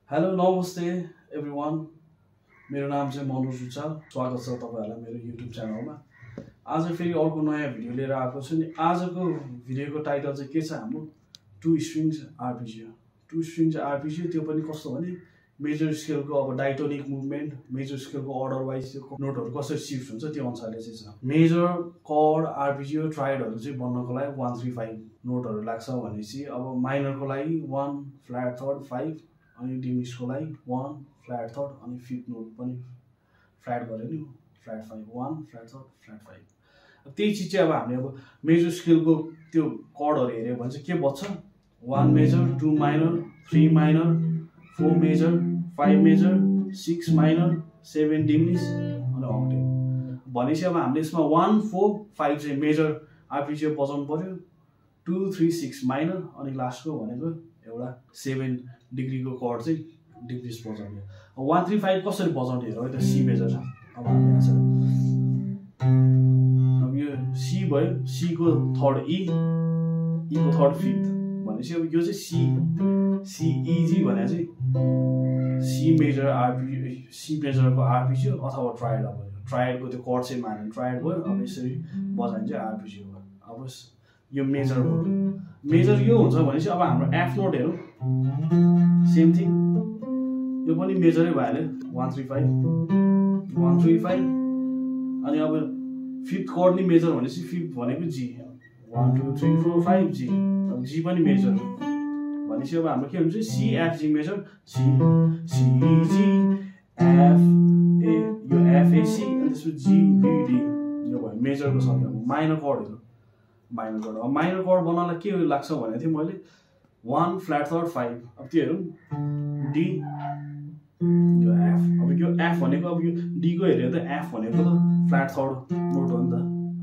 hello नमस्ते everyone मेरो नाम चाहिँ मनोज रुचाल स्वागत छ तपाईहरुलाई मेरो युट्युब च्यानलमा आज फेरि अर्को नयाँ भिडियो लिएर आएको छु नि आजको भिडियोको टाइटल चाहिँ के छ हाम्रो टु स्ट्रिङ्स आर्पेजियो त्यो पनि कस्तो भने मेजर स्केलको अब डायटोनिक मुभमेन्ट मेजर स्केलको अर्डर वाइज त्यो नोटहरु कसरी शिफ्ट हुन्छ त्यो अनुसारले चाहिँ छ मेजर कर्ड आर्पेजियो ट्राइडहरु चाहिँ बन्नको लागि 135 नोटहरु लाग्छ भनेपछि अब माइनरको लागि 1 फ्ल्याट थर्ड 5 अनि डिमिनिस्डको लागि 1 फ्ल्याट थर्ड अनि फिफ्थ नोट पनि फ्ल्याट गर्यो नि फ्ल्याट 5 1 फ्ल्याट थर्ड फ्ल्याट 5 त्यही चीज चाहिँ अब हामीले अब मेजर स्केलको त्यो कर्डहरु हेर्यो भने चाहिँ के बच्छ 1 major 2 minor 3 minor 4 major 5 major 6 minor 7 diminished अनि अक्टेव भनेपछि अब हामीले यसमा 1 4 5 चाहिँ मेजर आर्पेजियो बजाउनु पर्यो 2 3 6 माइनर अनि लास्टको भनेको एउटा 7 डिग्रीको कर्ड चाहिँ डिक्रिज बजाउने 1 3 5 कसरी बजाउने हेरौ त सी मेजर छ अब हामी यहाँ अब यो सी भयो सी को थर्ड ई ई को थर्ड फिफ्थ भनेपछि अब यो चाहिँ सी ई जी भने चाहिँ सी मेजर आरपी सी मेजरको आरपीजियो अथवा ट्रायड अब ट्रायडको त्यो कर्ड चाहिँ माने ट्रायड भयो अब यसरी बजाइन्छ चाहिँ आरपीजियो भयो अब यो मेजर भयो मेजर यो हुन्छ भनेपछि अब हाम्रो एफ नोट हेरौँ सेम थिङ यो पनि मेजरै भइहाल्यो 135 अनि अब फिफ्थ कर्ड नि मेजर भनेपछि फिफ्थ भनेको जी 1 2 3 4 5 जी अब जी पनि मेजर भनेपछि अब हाम्रो के हुन्छ C F G major C C G F A यो एफ ए सी अनि त्यसपछि जी बी डी यो भयो मेजरको संख्या माइनर कर्डहरु माइनर कर्ड अब माइनर कर्ड बनाउनलाई के लाग्छ भनेको थिएँ मैले 1 फ्ल्याट थर्ड 5 अब त्यो हेरौँ डी यो एफ अब यो एफ भनेको अब यो डी को हेर्यो त एफ भनेको त फ्ल्याट थर्ड नोट हो नि त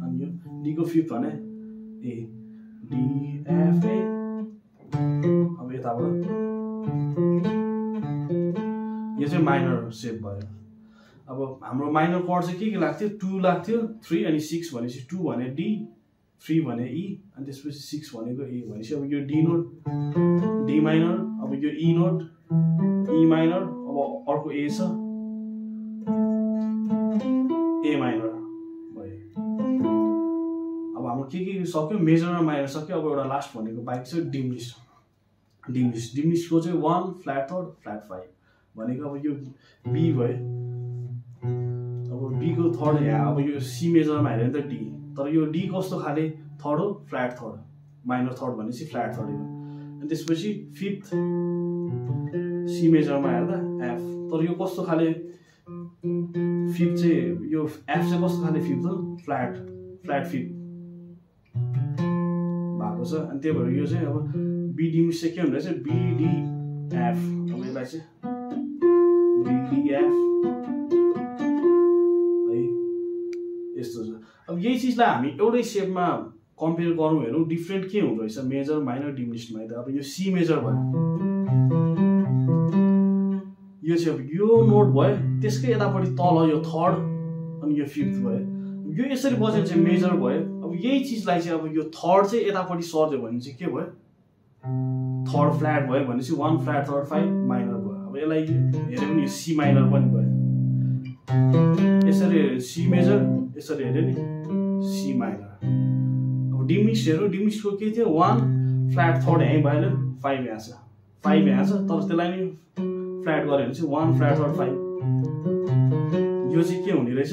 अनि यो डी को फिफ्थ भने ए डी एफ ए अब यताबाट यो चाहिँ माइनर सेप भयो अब हाम्रो माइनर कर्ड चाहिँ के लाग्थ्यो 2 लाग्थ्यो 3 अनि 6 भनेपछि 2 भने डी 3 भने ई अनि त्यसपछि 6 भनेको ए भनेपछि अब यो डी नोट डी माइनर अब यो ई नोट ई माइनर अब अर्को ए छ ए माइनर भयो अब हाम्रो के सक्यो मेजर र माइनर सक्यो अब एउटा लास्ट भनेको बाइक छ डिमिनिस्डको चाहिँ 1 फ्ल्याट थर्ड फ्ल्याट 5 भनेको अब यो बी भयो अब बी को थर्ड यहाँ अब यो सी मेजरमा हेर्यो नि त डी तर यो डी कस्तो खाले थर्ड हो फ्ल्याट थर्ड माइनर थर्ड भनेपछि फ्ल्याट थर्ड हो अनि त्यसपछि फिफ्थ सी मेजरमा हेर्दा एफ तर यो कस्तो खाले फिफ्थ चाहिँ यो एफ चाहिँ कस्तो खाले फिफ्थ हो फ्ल्याट फिफ्थ भएको छ अनि त्यही भएर यो चाहिँ अब बी डिमिनिस चाहिँ के हुँदो रहेछ बी डी एफ अब यसलाई चाहिँ बी डी एफ यस्तो छ अब यही चीजलाई हामी एउटै सेपमा कम्पेयर गरौँ हेरौँ डिफरेन्ट के हुँदो रहेछ मेजर माइनर डिमिनिस्डमा त अब यो सी मेजर भयो यो चाहिँ अब यो नोट भयो त्यसकै यतापट्टि तल यो थर्ड अनि यो फिफ्थ भयो यो यसरी बजेर चाहिँ मेजर भयो अब यही चीजलाई चाहिँ अब यो थर्ड चाहिँ यतापट्टि सर्दियो भने चाहिँ के भयो थर्ड फ्ल्याट भयो भनेपछि 1 फ्ल्याट थर्ड 5 माइनर भयो अब यसलाई हेर्यो भने यो सी माइनर पनि भयो यसरी सी मेजर यसरी हेर्यो नि सी माइनर अब डिमिनिस्ड हेरौँ डिमिनिस्डको के थियो 1 फ्ल्याट थर्ड यहीँ भइहाल्यो 5 यहाँ छ 5 यहाँ छ तर त्यसलाई नि फ्ल्याट गऱ्यो भने चाहिँ 1 फ्ल्याट थर्ड 5 यो चाहिँ के हुने रहेछ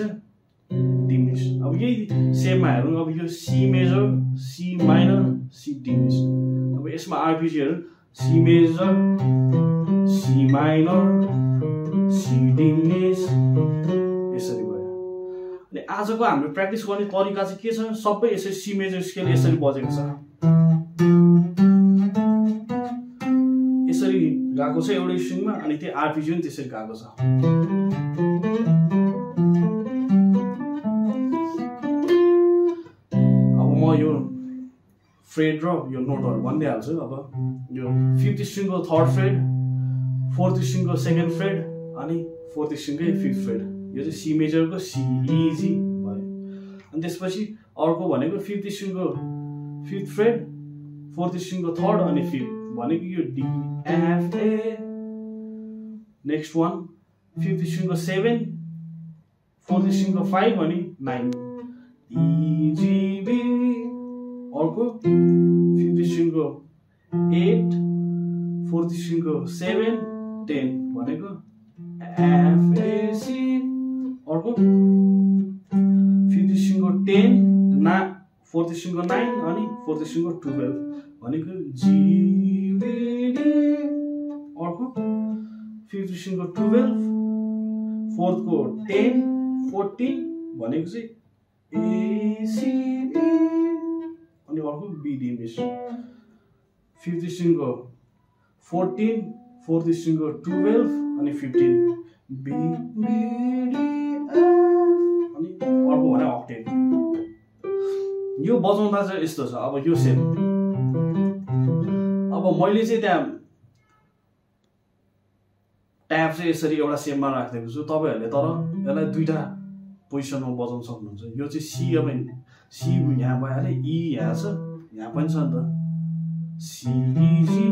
डिमिनिस्ड अब यही सेममा हेरौँ अब यो C major C minor C diminished अब यसमा आरपिजीहरु C major C minor C diminished यसरी भयो अनि आजको हाम्रो प्र्याक्टिस गर्ने तरिका चाहिँ के छ सबै यसरी सी मेजर स्केल यसरी बजेको छ यसरी गएको छ एउटै स्ट्रिङमा अनि त्यो आरपिजी पनि त्यसरी गएको छ अब म यो फ्रेड र यो नोटहरु भन्दै हाल्छु अब यो फिफ्थ स्ट्रिङको थर्ड फ्रेड फोर्थ स्ट्रिङको सेकेन्ड फ्रेड अनि फोर्थ स्ट्रिङकै फिफ्थ फ्रेड यो चाहिँ सी मेजरको सी ई जी भयो अनि त्यसपछि अर्को भनेको फिफ्थ स्ट्रिङको फिफ्थ फ्रेड फोर्थ स्ट्रिङको थर्ड अनि फिफ्थ भनेको यो D F A next one fifth स्ट्रिङको 7 फोर्थ स्ट्रिङको 5 अनि 9 इजिबी अर्को फिफ्थ स्ट्रिङको 8 फोर्थ स्ट्रिङको 7 10 भनेको एफएसी अर्को फिफ्थ स्ट्रिङको 10 फोर्थ स्ट्रिङको 9 अनि फोर्थ स्ट्रिङको 12 भनेको जीबीडी अर्को फिफ्थ स्ट्रिङको 12 फोर्थको 10 14 भनेको चाहिँ एसीबी अनि अर्को बीडी मिस फिफ्थ स्ट्रिङको 14 फोर्थ स्ट्रिङको 12 अनि 15 बीडी अनि अर्को भने अक्टेन यो बजाउँदा चाहिँ यस्तो छ अब यो सेम अब मैले चाहिँ त्यहाँ ट्याब चाहिँ यसरी एउटा सेममा राखिदिएको छु तपाईहरुले तर यसलाई दुईटा पोजिसनमा बजाउन सक्नुहुन्छ यो चाहिँ सी अब सी यहाँ भइहाल्यो ई यहाँ छ यहाँ पनि छ नि त सी ई सी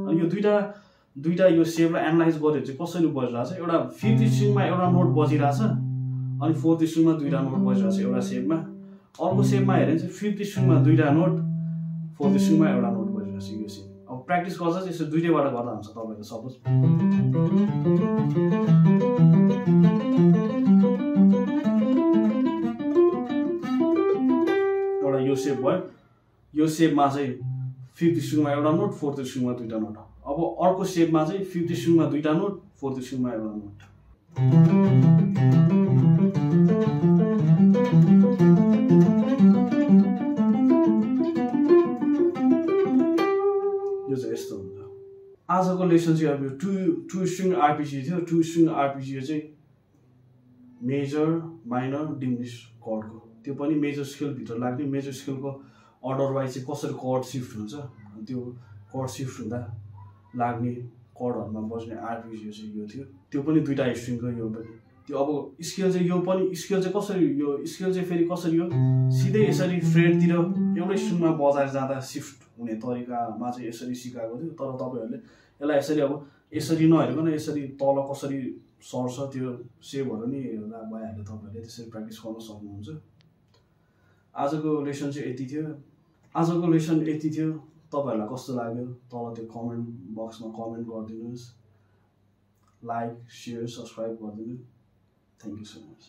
अनि यो दुईटा यो सेमलाई एनालाइज गरेर चाहिँ कसरी बजिरहेछ एउटा फिफ्थ स्ट्रिङमा एउटा नोट बजिरहेछ अनि फोर्थ स्ट्रिङमा दुईटा नोट बजिरहेछ एउटा सेममा अर्को सेममा हेर्यो चाहिँ फिफ्थ स्ट्रिङमा दुईटा नोट फोर्थ स्ट्रिङमा एउटा नोट बजिरहेछ यो सेम अब प्र्याक्टिस गर्छ यसो दुईटैबाट गर्दा हुन्छ तपाईहरु सपोज एउटा यो सेप भयो यो सेपमा चाहिँ फिफ्थ स्ट्रिङमा एउटा नोट फोर्थ स्ट्रिङमा दुईटा नोट अब अर्को सेपमा चाहिँ फिफ्थ स्ट्रिङमा दुईटा नोट फोर्थ स्ट्रिङमा एउटा नोट यो चाहिँ यस्तो हुन्छ आजको लेसन चाहिँ अब यो टु स्ट्रिङ आरपिजी थियो टु स्ट्रिङ आरपिजी चाहिँ मेजर माइनर डिमिनिस कर्डको त्यो पनि मेजर स्केल भित्र लाग्ने मेजर स्केलको अर्डर वाइज चाहिँ कसरी कर्ड सिफ्ट हुन्छ त्यो कर्ड सिफ्ट हुँदा लाग्ने कर्डहरुमा बज्ने आरपिजी चाहिँ यो थियो त्यो पनि दुईटा स्ट्रिङको यो पनि त्यो अब स्केल चाहिँ यो पनि स्केल चाहिँ कसरी यो स्केल चाहिँ फेरि कसरी हो सिधै यसरी फ्रेडतिर एउटै स्ट्रिङमा बजाएर जाँदा सिफ्ट हुने तरिकामा चाहिँ यसरी सिकाएको थियो तर तपाईहरुले यसलाई यसरी अब यसरी नहेरिकन यसरी तल कसरी सर्छ त्यो सेपहरु नि हेर्दा भइहाल्यो तपाईहरुले त्यसरी प्र्याक्टिस गर्न सक्नुहुन्छ आजको लेसन चाहिँ यति थियो तपाईहरुलाई कस्तो लाग्यो तल त्यो कमेन्ट बक्समा कमेन्ट गरिदिनुस् लाइक शेयर सब्स्क्राइब गरिदिनु थ्यांक यू सो मच